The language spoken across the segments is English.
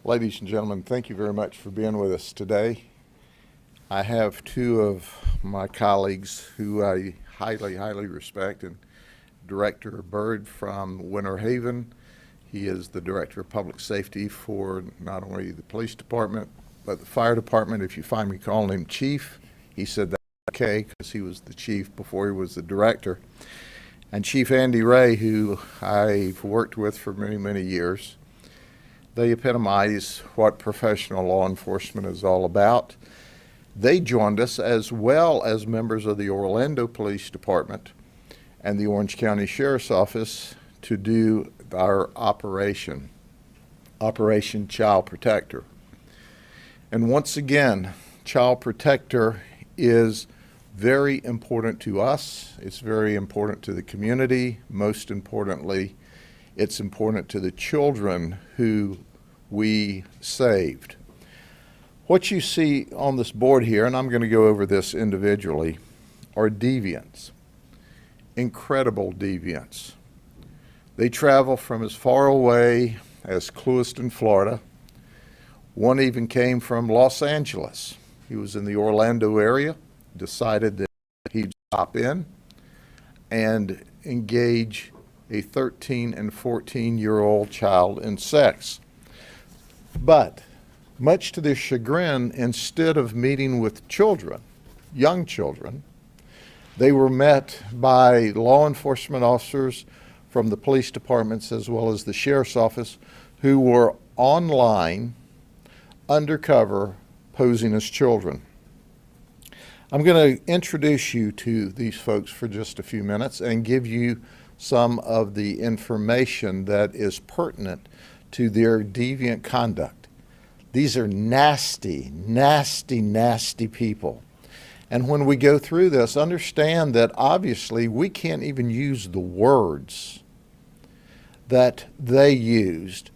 Ladies and gentlemen, thank you very much for being with us today. I have two of my colleagues who I highly respect, and Director Byrd from Winter Haven. He is the Director of Public Safety for not only the police department, but the fire department. If you find me calling him Chief, he said that's okay because he was the chief before he was the director. And Chief Andy Ray, who I've worked with for many years. They epitomize what professional law enforcement is all about. They joined us as well as members of the Orlando Police Department and the Orange County Sheriff's Office to do our Operation Child Protector. And once again, Child Protector is very important to us. It's very important to the community. Most importantly, it's important to the children who we saved. What you see on this board here, and I'm going to go over this individually, are deviants. Incredible deviants. They travel from as far away as Clewiston, Florida. One even came from Los Angeles. He was in the Orlando area, decided that he'd stop in and engage a 13 and 14-year-old child in sex. But much to their chagrin, instead of meeting with children, young children, they were met by law enforcement officers from the police departments as well as the sheriff's office who were online, undercover, posing as children. I'm going to introduce you to these folks for just a few minutes and give you some of the information that is pertinent to their deviant conduct. These are nasty people. And when we go through this, understand that obviously we can't even use the words that they used.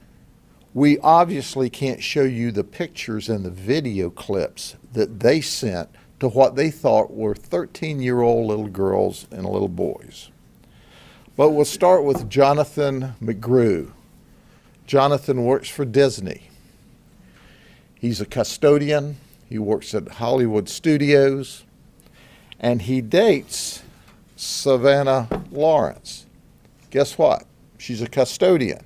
We obviously can't show you the pictures and the video clips that they sent to what they thought were 13-year-old little girls and little boys. But we'll start with Jonathan McGrew. Jonathan works for Disney. He's a custodian. He works at Hollywood Studios. And he dates Savannah Lawrence. Guess what? She's a custodian.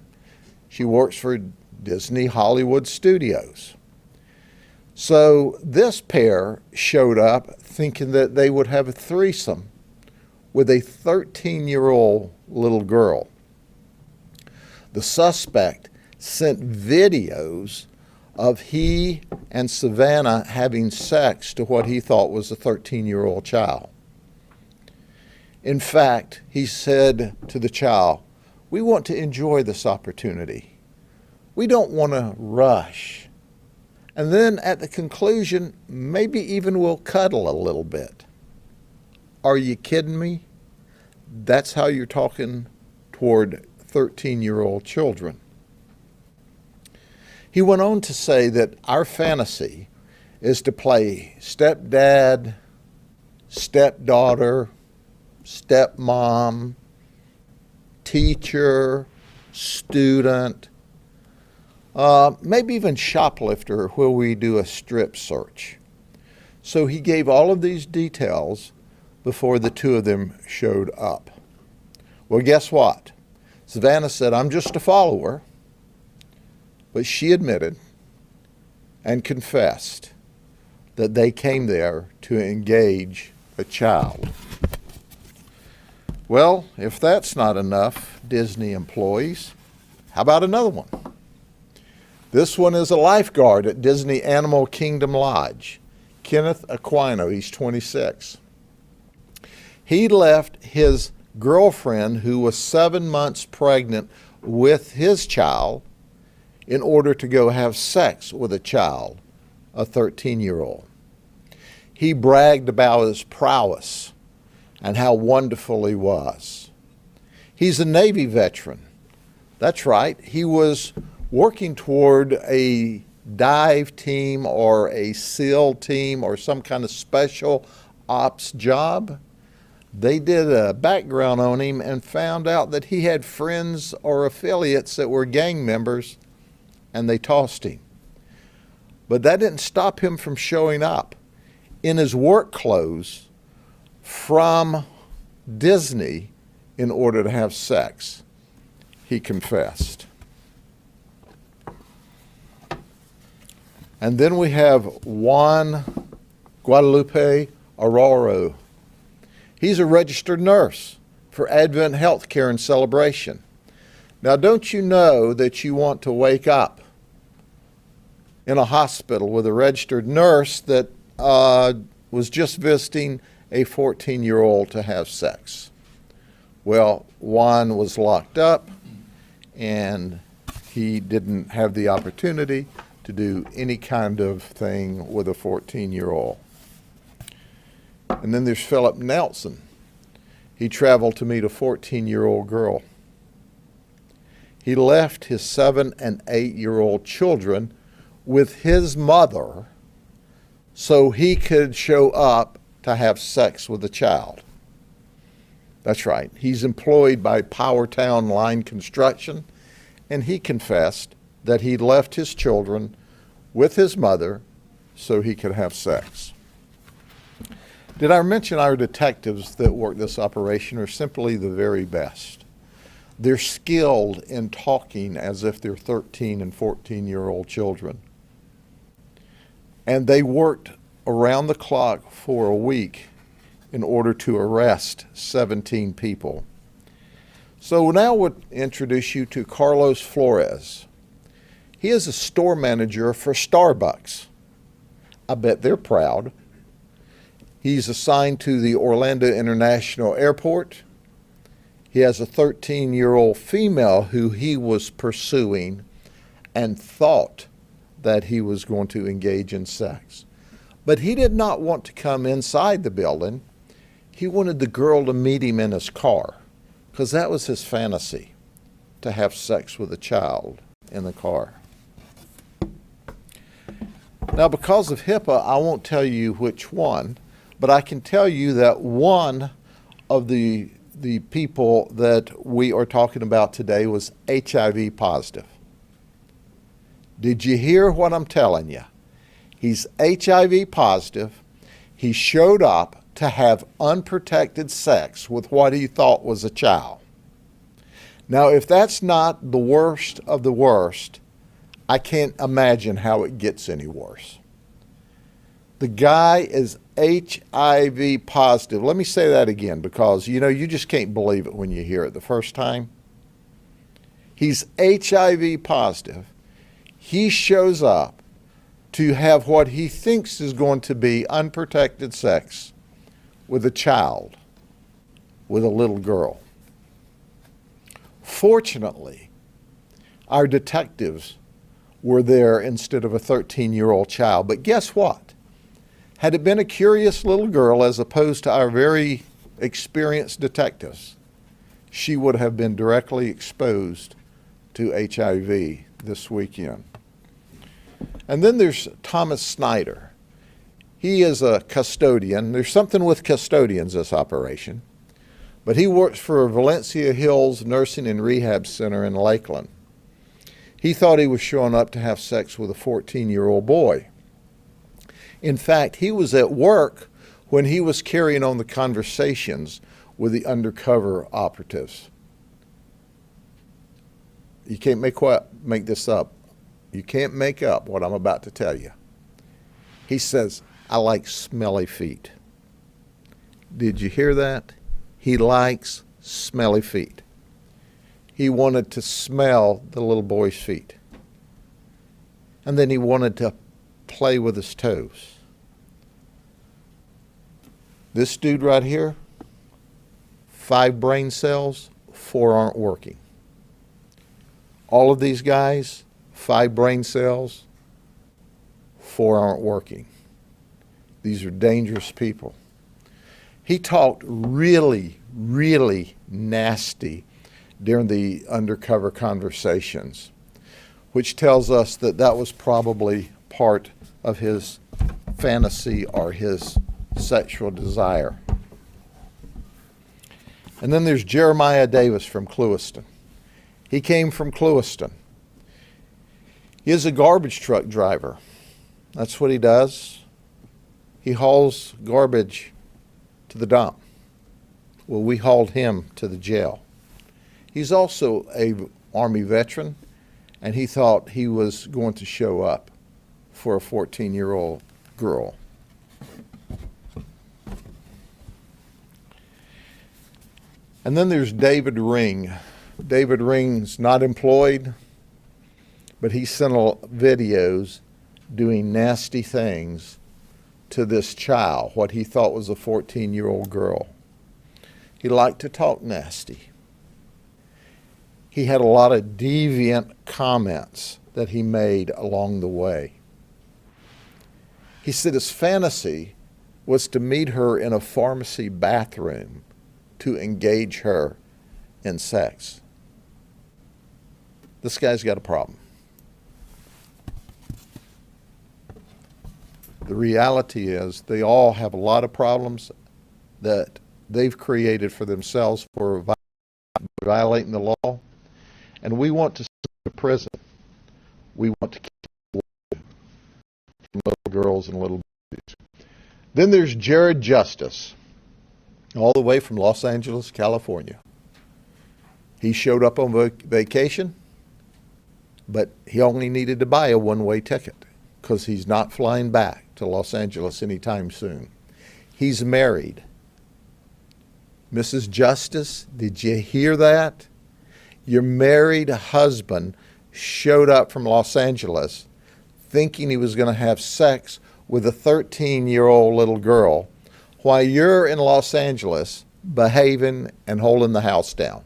She works for Disney Hollywood Studios. So this pair showed up thinking that they would have a threesome with a 13-year-old little girl. The suspect sent videos of he and Savannah having sex to what he thought was a 13-year-old child. In fact, he said to the child, "We want to enjoy this opportunity. We don't want to rush. And then at the conclusion, maybe even we'll cuddle a little bit." Are you kidding me? That's how you're talking toward 13-year-old children. He went on to say that our fantasy is to play stepdad, stepdaughter, stepmom, teacher, student, maybe even shoplifter, where we do a strip search. So he gave all of these details before the two of them showed up. Well, guess what? Savannah said, "I'm just a follower," but she admitted and confessed that they came there to engage a child. Well, if that's not enough, Disney employees, how about another one? This one is a lifeguard at Disney Animal Kingdom Lodge. Kenneth Aquino, he's 26. He left his girlfriend, who was 7 months pregnant with his child, in order to go have sex with a child, a 13-year-old. He bragged about his prowess and how wonderful he was. He's a Navy veteran. That's right. He was working toward a dive team or a SEAL team or some kind of special ops job. They did a background on him and found out that he had friends or affiliates that were gang members, and they tossed him. But that didn't stop him from showing up in his work clothes from Disney in order to have sex. He confessed. And then we have Juan Guadalupe Arroyo. He's a registered nurse for Advent Healthcare and Celebration. Now, don't you know that you want to wake up in a hospital with a registered nurse that was just visiting a 14-year-old to have sex? Well, Juan was locked up, and he didn't have the opportunity to do any kind of thing with a 14-year-old. And then there's Philip Nelson. He traveled to meet a 14-year-old girl. He left his 7- and 8-year-old children with his mother so he could show up to have sex with the child. That's right. He's employed by Powertown Line Construction, and he confessed that he left his children with his mother so he could have sex. Did I mention our detectives that work this operation are simply the very best? They're skilled in talking as if they're 13 and 14-year-old children. And they worked around the clock for a week in order to arrest 17 people. So now we'll introduce you to Carlos Flores. He is a store manager for Starbucks. I bet they're proud. He's assigned to the Orlando International Airport. He has a 13-year-old female who he was pursuing and thought that he was going to engage in sex. But he did not want to come inside the building. He wanted the girl to meet him in his car, because that was his fantasy, to have sex with a child in the car. Now, because of HIPAA, I won't tell you which one, but I can tell you that one of the people that we are talking about today was HIV positive. Did you hear what I'm telling you? He's HIV positive. He showed up to have unprotected sex with what he thought was a child. Now, if that's not the worst of the worst, I can't imagine how it gets any worse. The guy is HIV positive. Let me say that again, because, you just can't believe it when you hear it the first time. He's HIV positive. He shows up to have what he thinks is going to be unprotected sex with a child, with a little girl. Fortunately, our detectives were there instead of a 13-year-old child. But guess what? Had it been a curious little girl as opposed to our very experienced detectives, she would have been directly exposed to HIV this weekend. And then there's Thomas Snyder. He is a custodian. There's something with custodians, this operation. But he works for Valencia Hills Nursing and Rehab Center in Lakeland. He thought he was showing up to have sex with a 14-year-old boy. In fact, he was at work when he was carrying on the conversations with the undercover operatives. You can't make this up. You can't make up what I'm about to tell you. He says, "I like smelly feet." Did you hear that? He likes smelly feet. He wanted to smell the little boy's feet. And then he wanted to play with his toes. This dude right here, 5 brain cells, 4 aren't working. All of these guys, 5 brain cells, 4 aren't working. These are dangerous people. He talked really, really nasty during the undercover conversations, which tells us that that was probably part of his fantasy or his sexual desire. And then there's Jeremiah Davis from Clewiston. He came from Clewiston. He is a garbage truck driver. That's what he does. He hauls garbage to the dump. Well, we hauled him to the jail. He's also a Army veteran, and he thought he was going to show up for a 14-year-old girl. And then there's David Ring. David Ring's not employed, but he sent videos doing nasty things to this child, what he thought was a 14-year-old girl. He liked to talk nasty. He had a lot of deviant comments that he made along the way. He said his fantasy was to meet her in a pharmacy bathroom to engage her in sex. This guy's got a problem. The reality is they all have a lot of problems that they've created for themselves for violating the law. And we want to send them to prison. We want to keep away from little girls and little babies. Then there's Jared Justice, all the way from Los Angeles, California. He showed up on vacation, but he only needed to buy a one-way ticket because he's not flying back to Los Angeles anytime soon. He's married. Mrs. Justice, did you hear that? Your married husband showed up from Los Angeles thinking he was going to have sex with a 13-year-old little girl while you're in Los Angeles behaving and holding the house down.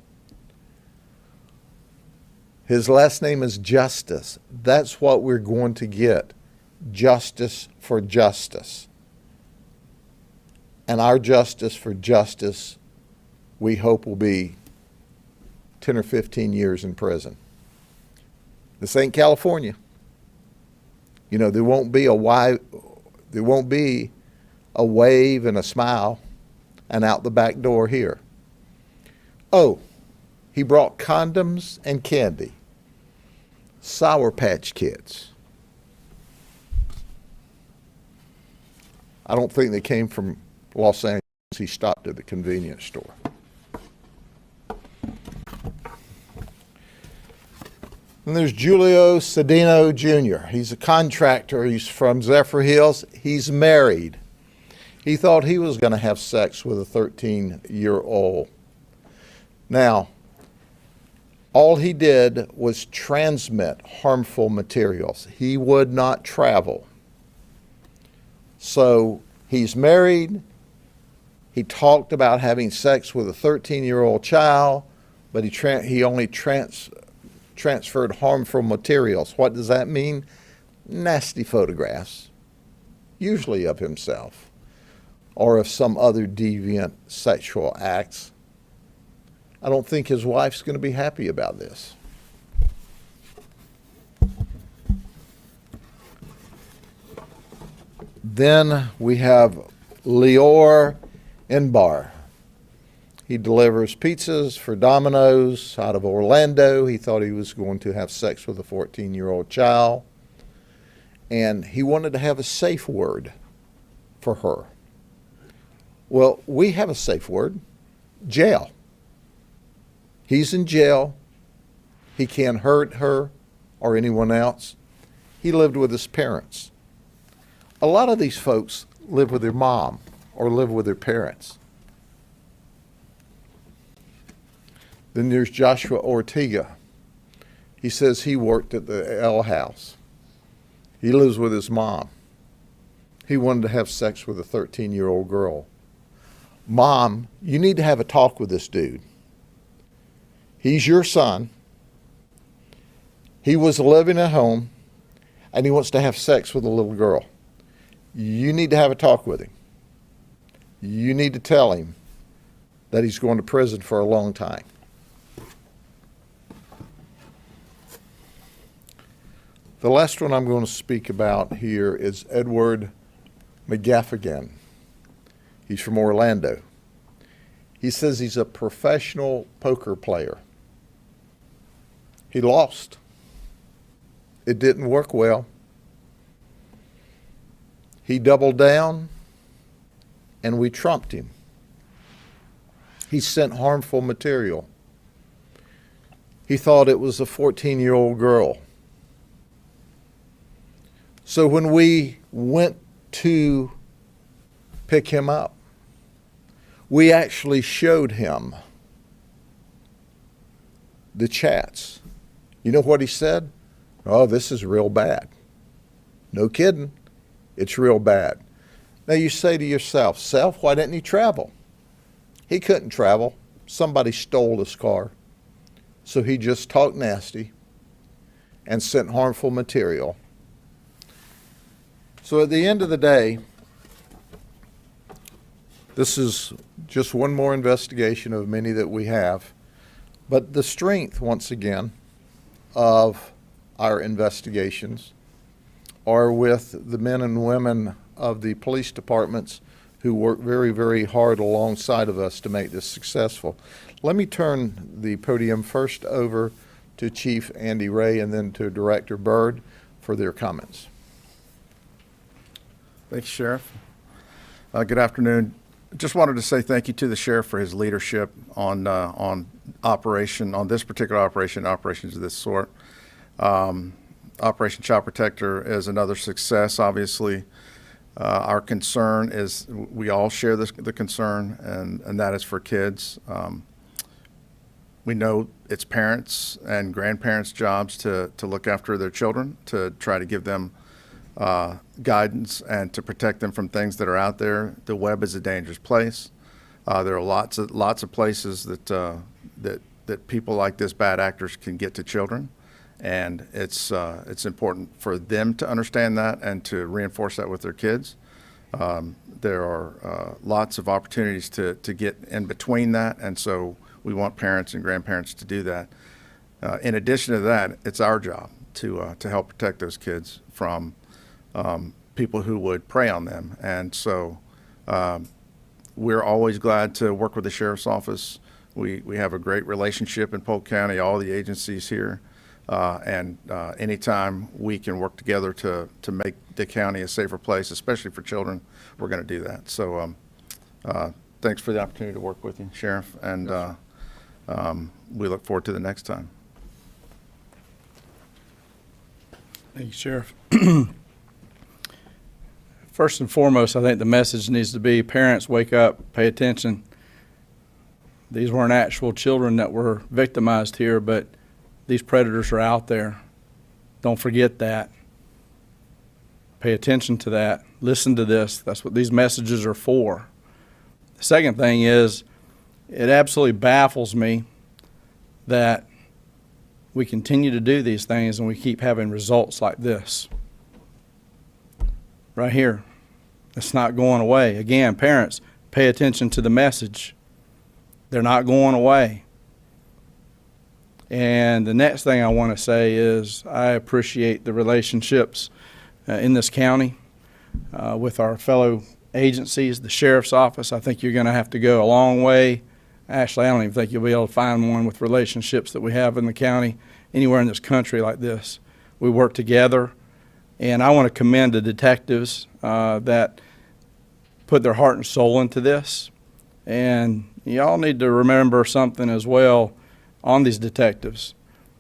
His last name is Justice. That's what we're going to get. Justice for justice. And our justice for justice, we hope, will be 10 or 15 years in prison. This ain't California. You know, there won't be a wave and a smile and out the back door here. Oh, he brought condoms and candy. Sour Patch Kids. I don't think they came from Los Angeles. He stopped at the convenience store. And there's Julio Cedeno Jr. He's a contractor. He's from Zephyr Hills. He's married. He thought he was going to have sex with a 13-year-old. Now, all he did was transmit harmful materials. He would not travel. So he's married. He talked about having sex with a 13-year-old child, but he only transferred harmful materials. What does that mean? Nasty photographs, usually of himself or of some other deviant sexual acts. I don't think his wife's going to be happy about this. Then we have Lior Inbar. He delivers pizzas for Domino's out of Orlando. He thought he was going to have sex with a 14-year-old child. And he wanted to have a safe word for her. Well, we have a safe word: jail. He's in jail. He can't hurt her or anyone else. He lived with his parents. A lot of these folks live with their mom or live with their parents. Then there's Joshua Ortega. He says he worked at the L House. He lives with his mom. He wanted to have sex with a 13-year-old girl. Mom, you need to have a talk with this dude. He's your son. He was living at home, and he wants to have sex with a little girl. You need to have a talk with him. You need to tell him that he's going to prison for a long time. The last one I'm going to speak about here is Edward McGaffigan. He's from Orlando. He says he's a professional poker player. He lost. It didn't work well. He doubled down, and we trumped him. He sent harmful material. He thought it was a 14-year-old girl. So when we went to pick him up, we actually showed him the chats. You know what he said? Oh, this is real bad. No kidding. It's real bad. Now you say to yourself, Self, why didn't he travel? He couldn't travel. Somebody stole his car. So he just talked nasty and sent harmful material. So at the end of the day, this is just one more investigation of many that we have. But the strength, once again, of our investigations are with the men and women of the police departments who work very, very hard alongside of us to make this successful. Let me turn the podium first over to Chief Andy Ray and then to Director Byrd for their comments. Thank you, Sheriff. Good afternoon. Just wanted to say thank you to the Sheriff for his leadership on this particular operation, operations of this sort. Operation Child Protector is another success, obviously. Our concern is, we all share the concern, and that is for kids. We know it's parents and grandparents' jobs to look after their children, to try to give them guidance and to protect them from things that are out there. The web is a dangerous place. There are lots of places that people like this, bad actors, can get to children. And it's important for them to understand that and to reinforce that with their kids. There are lots of opportunities to get in between that, and so we want parents and grandparents to do that. In addition to that, it's our job to help protect those kids from people who would prey on them. And so we're always glad to work with the Sheriff's Office. We have a great relationship in Polk County, all the agencies here. And anytime we can work together to make the county a safer place, especially for children, we're going to do that. So thanks for the opportunity to work with you, Sheriff, and we look forward to the next time. Thank you, Sheriff. First and foremost, I think the message needs to be, parents, wake up, pay attention. These weren't actual children that were victimized here, but these predators are out there. Don't forget that. Pay attention to that. Listen to this. That's what these messages are for. The second thing is, it absolutely baffles me that we continue to do these things and we keep having results like this. Right here. It's not going away. Again, parents, pay attention to the message. They're not going away. And the next thing I want to say is I appreciate the relationships in this county with our fellow agencies, the Sheriff's Office. I think you're going to have to go a long way. Actually, I don't even think you'll be able to find one with relationships that we have in the county anywhere in this country like this. We work together, and I want to commend the detectives that put their heart and soul into this. And y'all need to remember something as well on these detectives.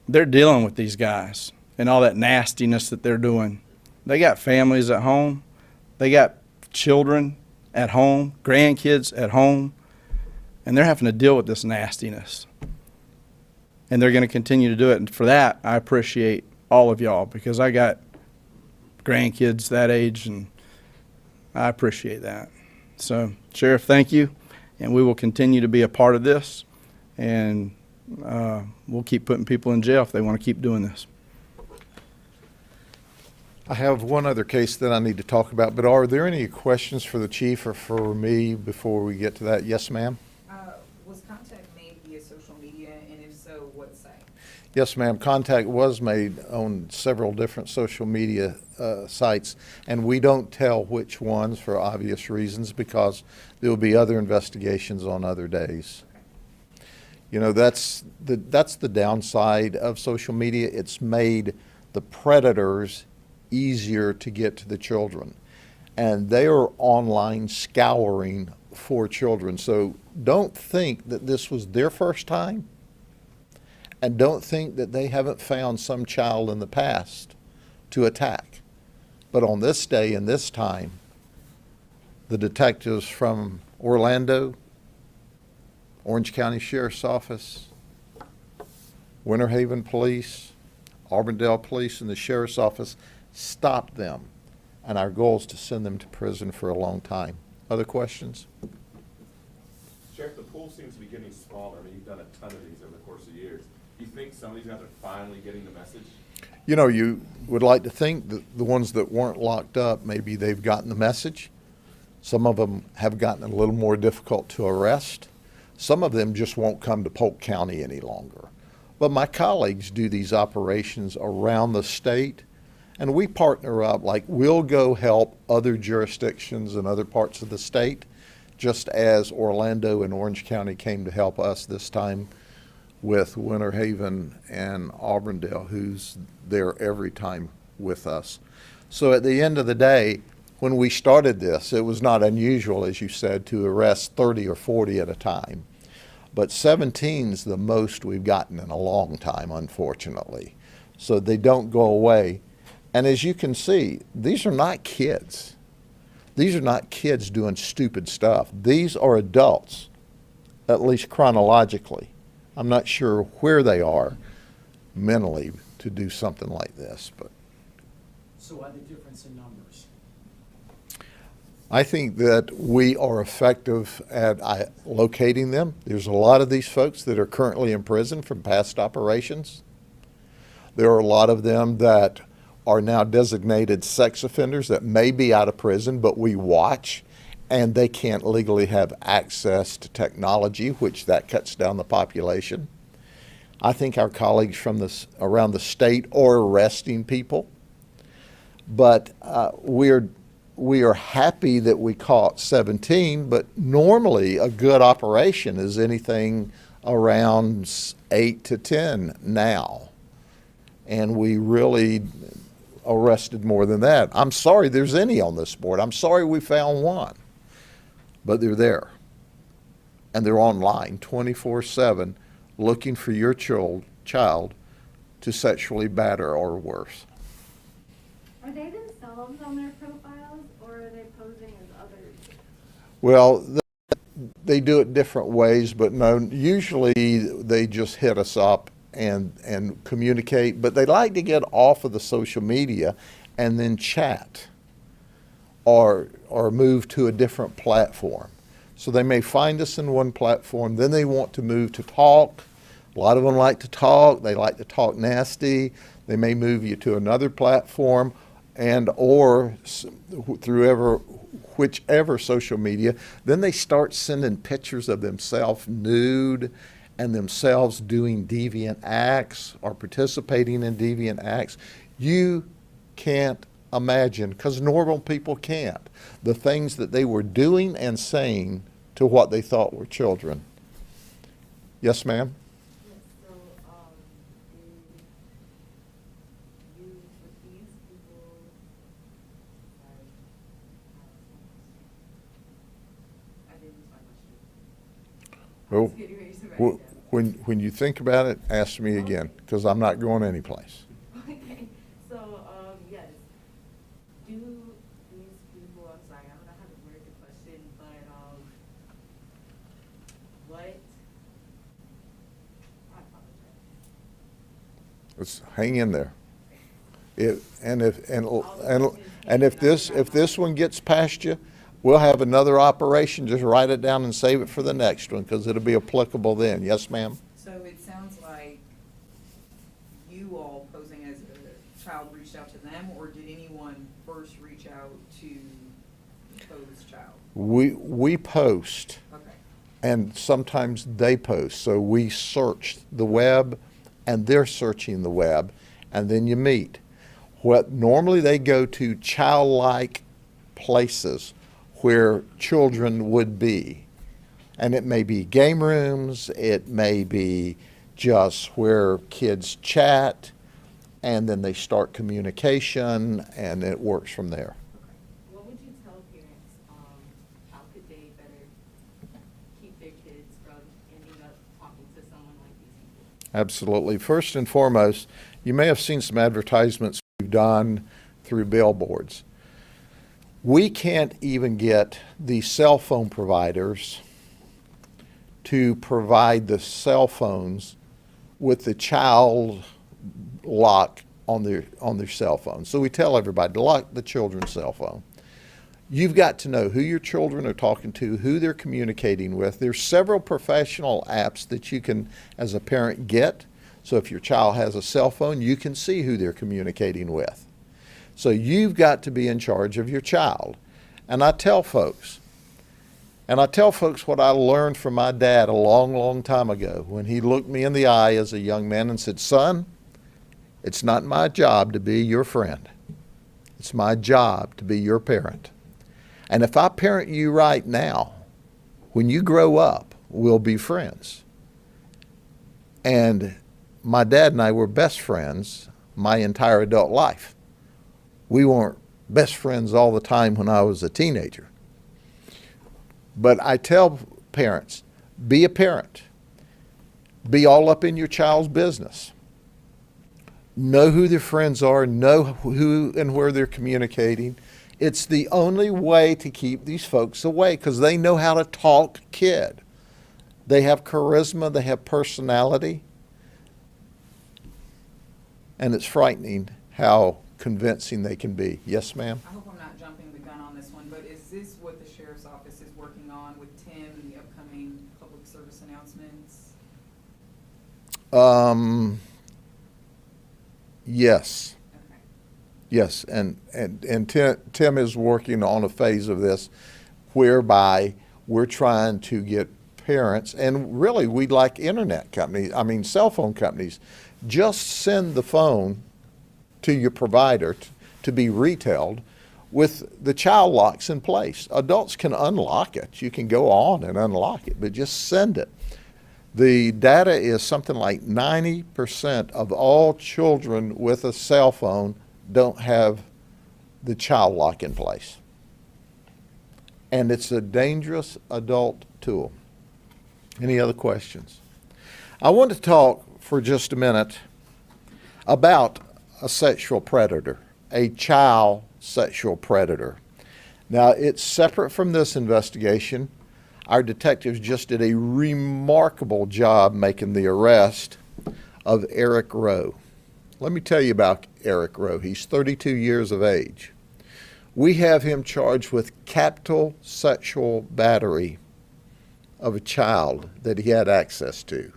They're dealing with these guys and all that nastiness that they're doing. They got families at home. They got children at home, grandkids at home, and they're having to deal with this nastiness. And they're going to continue to do it. And for that, I appreciate all of y'all, because I got grandkids that age, and I appreciate that. So, Sheriff, thank you. And we will continue to be a part of this. And we'll keep putting people in jail if they want to keep doing this. I have one other case that I need to talk about, but are there any questions for the chief or for me before we get to that? Yes, ma'am. Was contact made via social media, and if so, what site? Yes, ma'am. Contact was made on several different social media sites, and we don't tell which ones for obvious reasons, because there will be other investigations on other days. Okay. You know, that's the downside of social media. It's made the predators easier to get to the children. and they are online scouring for children. So don't think that this was their first time, and don't think that they haven't found some child in the past to attack. But on this day and this time, the detectives from Orlando, Orange County Sheriff's Office, Winter Haven Police, Auburndale Police, and the Sheriff's Office stopped them. And our goal is to send them to prison for a long time. Other questions? Sheriff, the pool seems to be getting smaller. I mean, you've done a ton of these over the course of years. Do you think some of these guys are finally getting the message? You know, you would like to think that the ones that weren't locked up, maybe they've gotten the message. Some of them have gotten a little more difficult to arrest. Some of them just won't come to Polk County any longer. But my colleagues do these operations around the state, and we partner up. Like, we'll go help other jurisdictions in other parts of the state, just as Orlando and Orange County came to help us this time with Winter Haven and Auburndale, who's there every time with us. So at the end of the day, when we started this, it was not unusual, as you said, to arrest 30 or 40 at a time. But 17's the most we've gotten in a long time, unfortunately. So they don't go away. And as you can see, these are not kids. These are not kids doing stupid stuff. These are adults, at least chronologically. I'm not sure where they are mentally to do something like this, but So why the difference in numbers? I think that we are effective at locating them. There's a lot of these folks that are currently in prison from past operations. There are a lot of them that are now designated sex offenders that may be out of prison, but we watch, and they can't legally have access to technology, which that cuts down the population. I think our colleagues from around the state are arresting people, but we are happy that we caught 17, but normally a good operation is anything around 8 to 10 now. And we really arrested more than that. I'm sorry there's any on this board. I'm sorry we found one, but they're there. And they're online 24/7 looking for your child to sexually batter or worse. Are they themselves on their profiles, or are they posing as others? Well, they do it different ways, but no, usually they just hit us up and communicate, but they like to get off of the social media and then chat or move to a different platform. So they may find us in one platform, then they want to move to talk. A lot of them like to talk. They like to talk nasty. They may move you to another platform and or through whichever social media. Then they start sending pictures of themselves nude and themselves doing deviant acts or participating in deviant acts. You can't imagine, because normal people can't, the things that they were doing and saying to what they thought were children. Yes, ma'am? Yes, so, you, with these people, sorry, I didn't lose my question. Well, Getting ready to write it down. when you think about it, ask me again, because I'm not going anyplace. Okay, so, yes, do these people, I'm sorry, I don't know how to word the question, but, what, I apologize. Let's hang in there. And if this one gets past you, we'll have another operation. Just write it down and save it for the next one, because it'll be applicable then. Yes, ma'am? So it sounds like you all posing as a child reached out to them, or did anyone first reach out to the posed child? We post, Okay. and sometimes they post. So we search the web, and they're searching the web, and then you meet. What normally they go to childlike places where children would be. And it may be game rooms, it may be just where kids chat, and then they start communication, and it works from there. What would you tell Absolutely. First and foremost, you may have seen some advertisements we've done through billboards. We can't even get the cell phone providers to provide the cell phones with the child lock on their cell phone. So we tell everybody to lock the children's cell phone. You've got to know who your children are talking to, who they're communicating with. There's several professional apps that you can, as a parent, get. So if your child has a cell phone, you can see who they're communicating with. So you've got to be in charge of your child. And I tell folks what I learned from my dad a long, long time ago when he looked me in the eye as a young man and said, "Son, it's not my job to be your friend. It's my job to be your parent. And if I parent you right now, when you grow up, we'll be friends." And my dad and I were best friends my entire adult life. We weren't best friends all the time when I was a teenager. But I tell parents, be a parent. Be all up in your child's business. Know who their friends are, know who and where they're communicating. It's the only way to keep these folks away because they know how to talk kid. They have charisma, they have personality. And it's frightening how convincing they can be. Yes, ma'am? I hope I'm not jumping the gun on this one, but is this what the sheriff's office is working on with Tim and the upcoming public service announcements? Yes. Okay. Yes, and Tim is working on a phase of this whereby we're trying to get parents, and really we'd like cell phone companies, just send the phone to your provider to be retailed with the child locks in place. Adults can unlock it. You can go on and unlock it, but just send it. The data is something like 90% of all children with a cell phone don't have the child lock in place. And it's a dangerous adult tool. Any other questions? I want to talk for just a minute about a sexual predator, a child sexual predator. Now, it's separate from this investigation. Our detectives just did a remarkable job making the arrest of Eric Rowe. Let me tell you about Eric Rowe. He's 32 years of age. We have him charged with capital sexual battery of a child that he had access to.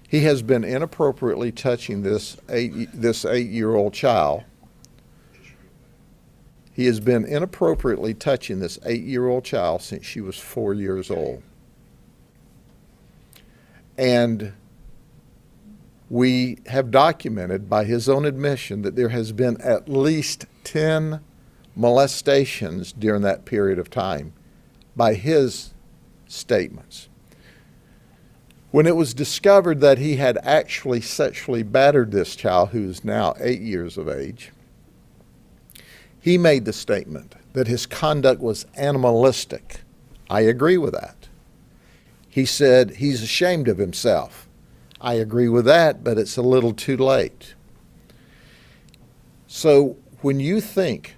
He has been inappropriately touching this 8-year-old child. He has been inappropriately touching this 8-year-old child since she was 4 years old. And we have documented by his own admission that there has been at least 10 molestations during that period of time by his statements. When it was discovered that he had actually sexually battered this child, who is now 8 years of age, he made the statement that his conduct was animalistic. I agree with that. He said he's ashamed of himself. I agree with that, but it's a little too late. So when you think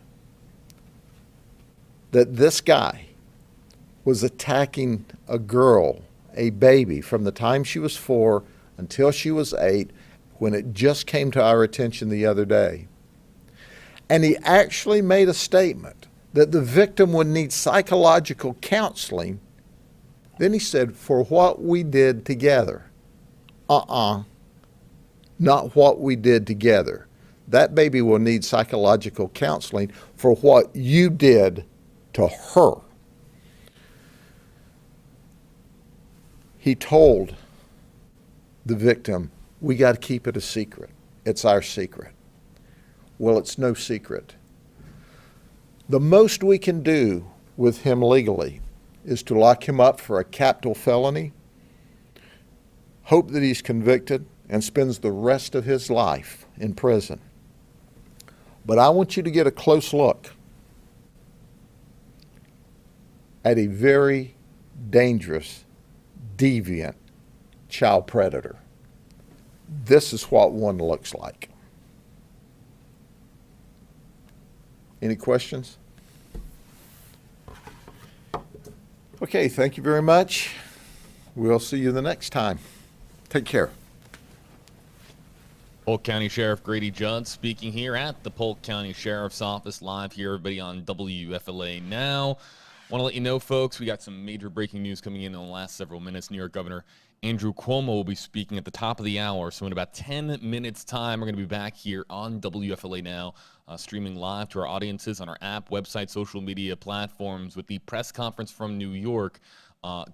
that this guy was attacking a girl, a baby, from the time she was 4 until she was 8, when it just came to our attention the other day, and he actually made a statement that the victim would need psychological counseling, then he said, for what we did together. Not what we did together. That baby will need psychological counseling for what you did to her. He told the victim, we got to keep it a secret. It's our secret. Well, it's no secret. The most we can do with him legally is to lock him up for a capital felony, hope that he's convicted, and spends the rest of his life in prison. But I want you to get a close look at a very dangerous, deviant child predator. this is what one looks like. Any questions? Okay, thank you very much. We'll see you the next time. Take care. Polk County Sheriff Grady Judd speaking here at the Polk County Sheriff's Office, live here, everybody, on WFLA Now. Want to let you know, folks, we got some major breaking news coming in the last several minutes. New York Governor Andrew Cuomo will be speaking at the top of the hour, so in about 10 minutes' time, we're going to be back here on WFLA Now, streaming live to our audiences on our app, website, social media platforms with the press conference from New York.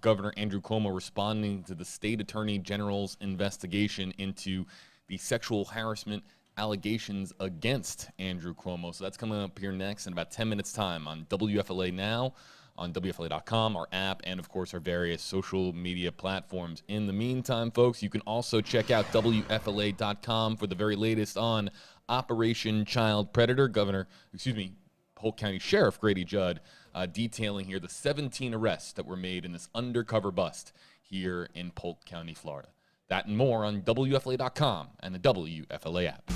Governor Andrew Cuomo responding to the State Attorney General's investigation into the sexual harassment allegations against Andrew Cuomo. So that's coming up here next in about 10 minutes' time on WFLA Now, on WFLA.com, our app, and, of course, our various social media platforms. In the meantime, folks, you can also check out WFLA.com for the very latest on Operation Child Predator. Polk County Sheriff Grady Judd detailing here the 17 arrests that were made in this undercover bust here in Polk County, Florida. That and more on WFLA.com and the WFLA app.